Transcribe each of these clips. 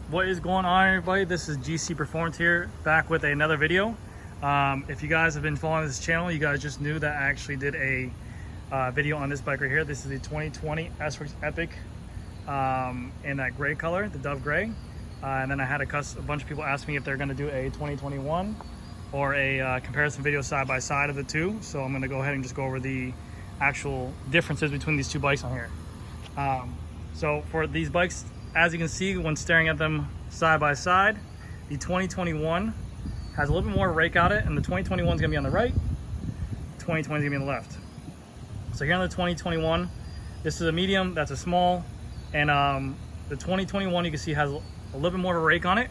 What is going on, everybody? This is GC Performance here, back with another video. If you guys have been following this channel, you guys just knew that I actually did a video on this bike right here. This is the 2020 S-Works Epic in that gray color, the Dove Gray. And then I had a bunch of people ask me if they're going to do a 2021 or a comparison video side by side of the two. So I'm going to go ahead and just go over the actual differences between these two bikes on here. So for these bikes, as you can see when staring at them side by side, the 2021 has a little bit more rake on it, and the 2021 is going to be on the right, the 2020 is going to be on the left. So here on the 2021, this is a medium, that's a small, and the 2021 you can see has a little bit more of a rake on it.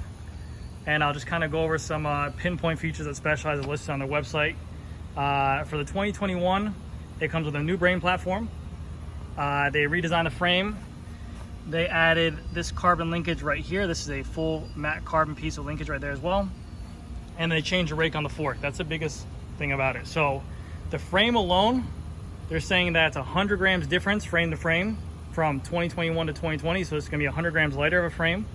And I'll just kind of go over some pinpoint features that Specialized is listed on their website. For the 2021, it comes with a new brain platform. They redesigned the frame. They added this carbon linkage right here. This is a full matte carbon piece of linkage right there as well. And they changed the rake on the fork. That's the biggest thing about it. So the frame alone, they're saying that it's 100 grams difference frame to frame from 2021 to 2020. So it's gonna be 100 grams lighter of a frame.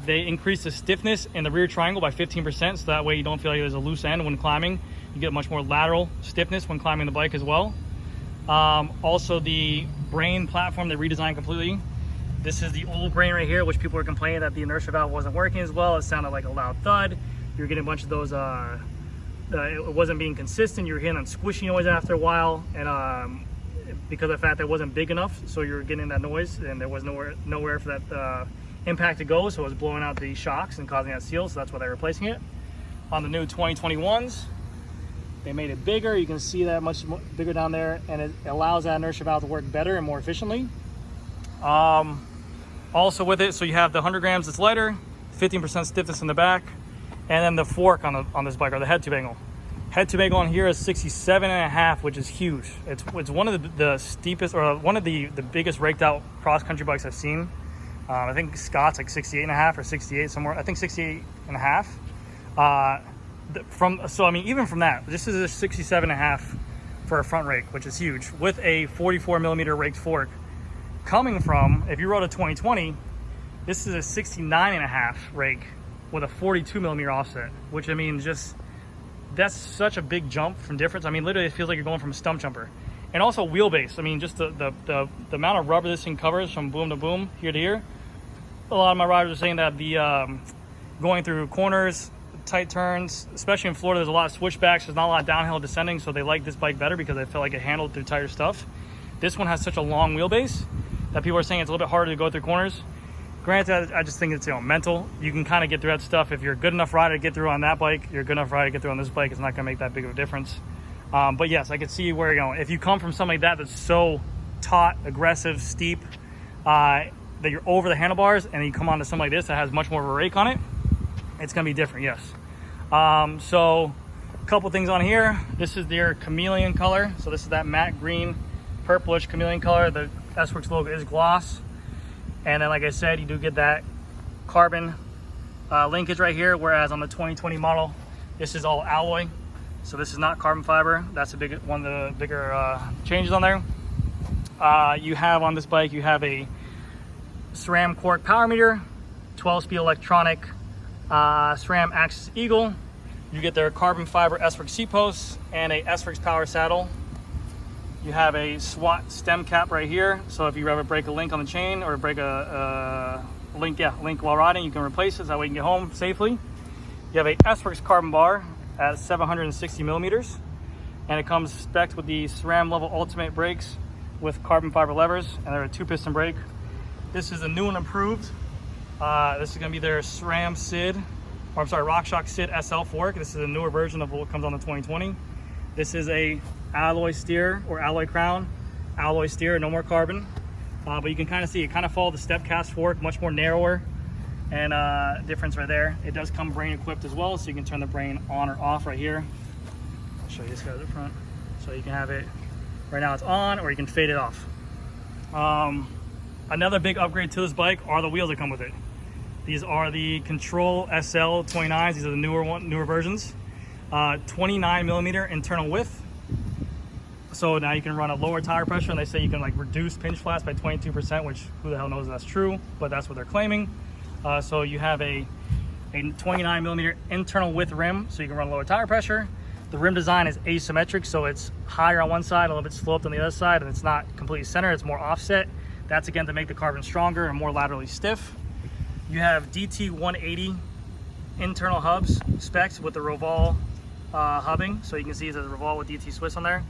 They increased the stiffness in the rear triangle by 15%. So that way you don't feel like there's a loose end when climbing. You get much more lateral stiffness when climbing the bike as well. Also the brain platform they redesigned completely. This is the old brain right here, which people were complaining that the inertia valve wasn't working as well. It sounded like a loud thud. You were getting a bunch of those, it wasn't being consistent. You were hearing a squishy noise after a while, and because of the fact that it wasn't big enough, so you were getting that noise, and there was nowhere for that impact to go, so it was blowing out the shocks and causing that seal, so that's why they're replacing it. On the new 2021s, they made it bigger. You can see that much bigger down there, and it allows that inertia valve to work better and more efficiently. Also with it, so you have the 100 grams that's lighter, 15% stiffness in the back, and then the fork on this bike, or the head tube angle. Head tube angle on here is 67.5, which is huge. It's one of the steepest, or one of the biggest raked out cross country bikes I've seen. I think Scott's like 68.5 or 68 somewhere. I think 68.5. So I mean, even from that, this is a 67.5 for a front rake, which is huge, with a 44 millimeter raked fork. Coming from, if you rode a 2020, this is a 69.5 rake with a 42 millimeter offset, which I mean, that's such a big jump from difference. I mean, literally it feels like you're going from a stump jumper. And also wheelbase. I mean, just the amount of rubber this thing covers from boom to boom, here to here. A lot of my riders are saying that the going through corners, tight turns, especially in Florida, there's a lot of switchbacks. There's not a lot of downhill descending, so they like this bike better because they felt like it handled through tighter stuff. This one has such a long wheelbase that people are saying it's a little bit harder to go through corners. Granted, I just think it's, mental. You can kind of get through that stuff. If you're a good enough rider to get through on that bike, you're a good enough rider to get through on this bike. It's not going to make that big of a difference. But yes, I can see where you're going. If you come from something like that that's so taut, aggressive, steep, that you're over the handlebars, and you come onto something like this that has much more of a rake on it, it's going to be different, yes. So a couple things on here. This is their chameleon color. So this is that matte green, purplish chameleon color. The S-Works logo is gloss. And then, like I said, you do get that carbon linkage right here, whereas on the 2020 model, this is all alloy. So this is not carbon fiber. That's one of the bigger changes on there. You have on this bike, you have a SRAM Quark power meter, 12-speed electronic SRAM Axis Eagle. You get their carbon fiber S-Works seat posts and a S-Works power saddle. You have a SWAT stem cap right here. So if you ever break a link on the chain or break a link while riding, you can replace it. That way you can get home safely. You have a S-Works carbon bar at 760 millimeters. And it comes spec'd with the SRAM level ultimate brakes with carbon fiber levers, and they're a 2-piston brake. This is a new and improved. This is gonna be their SRAM SID, or I'm sorry, RockShox SID SL fork. This is a newer version of what comes on the 2020. This is a alloy steer or alloy crown, alloy steer, no more carbon. But you can kind of see it kind of follow the step cast fork, much more narrower, and difference right there. It does come brain equipped as well, so you can turn the brain on or off right here. I'll show you this guy at the front. So you can have it, right now it's on, or you can fade it off. Another big upgrade to this bike are the wheels that come with it. These are the Control SL 29s. These are the newer versions. 29 millimeter internal width. So now you can run a lower tire pressure, and they say you can like reduce pinch flats by 22%, which who the hell knows if that's true, but that's what they're claiming. So you have a 29 millimeter internal width rim, so you can run lower tire pressure. The rim design is asymmetric, so it's higher on one side, a little bit sloped on the other side, and it's not completely center, it's more offset. That's again to make the carbon stronger and more laterally stiff. You have DT 180 internal hubs specs with the Roval hubbing, so you can see there's a Roval with DT Swiss on there.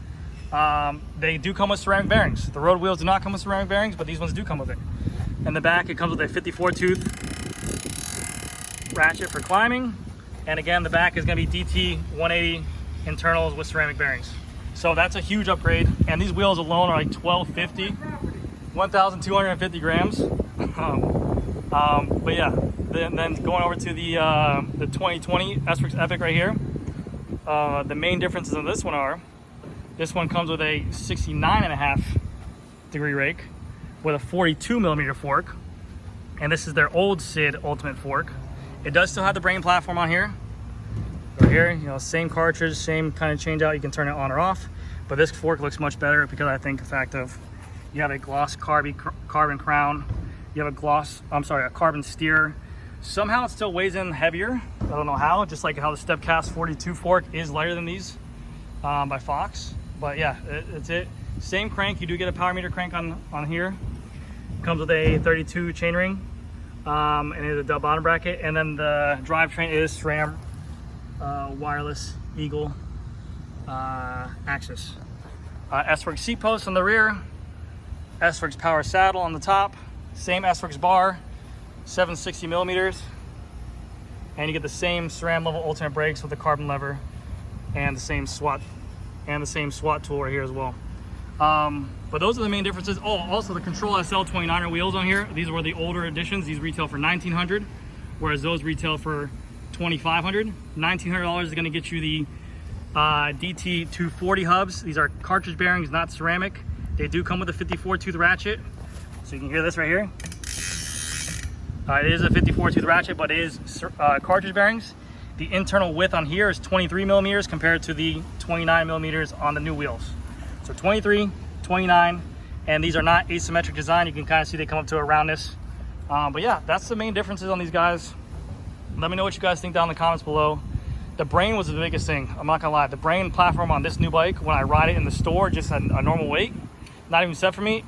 They do come with ceramic bearings. The road wheels do not come with ceramic bearings, but these ones do come with it. In the back, it comes with a 54 tooth ratchet for climbing, and again, the back is going to be DT 180 internals with ceramic bearings. So that's a huge upgrade, and these wheels alone are like 1250, 1,250 grams. But yeah, then going over to the 2020 S-Works Epic right here. The main differences in this one are, this one comes with a 69.5 degree rake with a 42 millimeter fork, and this is their old SID Ultimate fork. It does still have the brain platform on here. Right here, you know, same cartridge, same kind of change out. You can turn it on or off, but this fork looks much better because I think the fact of you have a gloss carbon crown, you have a carbon steer. Somehow it still weighs in heavier. I don't know how, just like how the Stepcast 42 fork is lighter than these by Fox. But yeah, it's it. Same crank, you do get a power meter crank on here. Comes with a 32 chainring, and it is a double bottom bracket. And then the drivetrain is SRAM wireless Eagle axis. S-Works seat post on the rear, S-Works power saddle on the top, same S-Works bar, 760 millimeters, and you get the same SRAM level ultimate brakes with the carbon lever and the same SWAT tool right here as well. But those are the main differences. Oh, also the Control SL 29er wheels on here. These were the older editions. These retail for $1,900, whereas those retail for $2,500. $1,900 is going to get you the DT 240 hubs. These are cartridge bearings, not ceramic. They do come with a 54 tooth ratchet, so you can hear this right here. It is a 54 tooth ratchet, but it is cartridge bearings. The internal width on here is 23 millimeters compared to the 29 millimeters on the new wheels. So 23, 29, and these are not asymmetric design. You can kind of see they come up to a roundness. But yeah, that's the main differences on these guys. Let me know what you guys think down in the comments below. The brain was the biggest thing, I'm not gonna lie. The brain platform on this new bike, when I ride it in the store, just at a normal weight, not even set for me,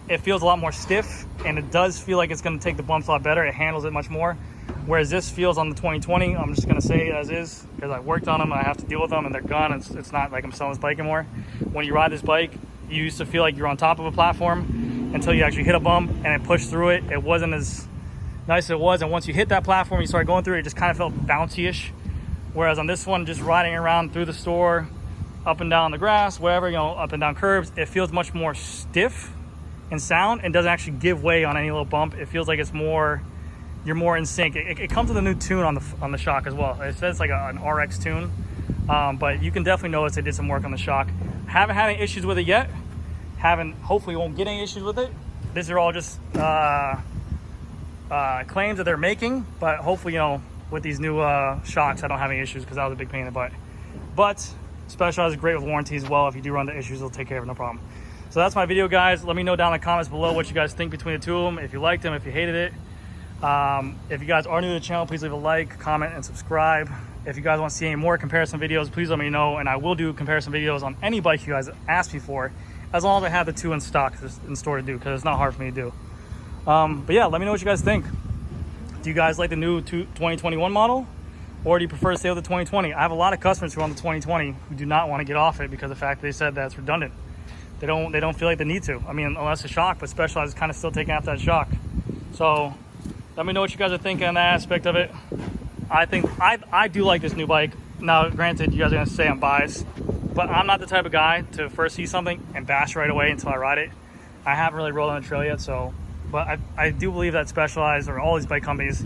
it feels a lot more stiff, and it does feel like it's gonna take the bumps a lot better. It handles it much more. Whereas this feels on the 2020, I'm just gonna say it as is, because I worked on them, and I have to deal with them, and they're gone. It's not like I'm selling this bike anymore. When you ride this bike, you used to feel like you're on top of a platform until you actually hit a bump and it pushed through it. It wasn't as nice as it was, and once you hit that platform, you started going through it, it just kind of felt bouncy-ish. Whereas on this one, just riding around through the store, up and down the grass, wherever, you know, up and down curbs, it feels much more stiff in sound and doesn't actually give way on any little bump. It feels like it's more, you're more in sync. It comes with a new tune on the shock as well. It says like an RX tune, but you can definitely notice they did some work on the shock. Haven't had any issues with it yet. Hopefully won't get any issues with it. These are all just claims that they're making, but hopefully, you know, with these new shocks, I don't have any issues, because that was a big pain in the butt. But Specialized is great with warranty as well. If you do run into issues, they'll take care of it, no problem. So that's my video, guys. Let me know down in the comments below what you guys think between the two of them, if you liked them, if you hated it. If you guys are new to the channel, please leave a like, comment, and subscribe. If you guys want to see any more comparison videos, please let me know, and I will do comparison videos on any bike you guys ask me for, as long as I have the two in stock in store to do, because it's not hard for me to do. But yeah, let me know what you guys think. Do you guys like the new 2021 model, or do you prefer to stay with the 2020? I have a lot of customers who are on the 2020 who do not want to get off it because of the fact they said that it's redundant. They don't feel like they need to. I mean, unless a shock, but Specialized is kind of still taking after that shock. So let me know what you guys are thinking on that aspect of it. I think I do like this new bike. Now, granted, you guys are gonna say I'm biased, but I'm not the type of guy to first see something and bash right away until I ride it. I haven't really rolled on the trail yet, so. But I do believe that Specialized, or all these bike companies,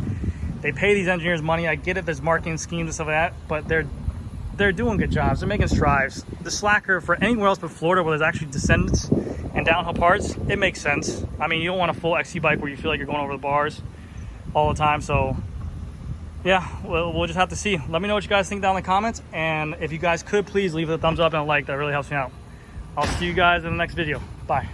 they pay these engineers money. I get it, there's marketing schemes and stuff like that, but they're doing good jobs. They're making strides. The slacker for anywhere else but Florida, where there's actually descents and downhill parts, it makes sense. I mean, you don't want a full XC bike where you feel like you're going over the bars all the time. So yeah, we'll just have to see. Let me know what you guys think down in the comments, and if you guys could please leave a thumbs up and a like, that really helps me out. I'll see you guys in the next video. Bye.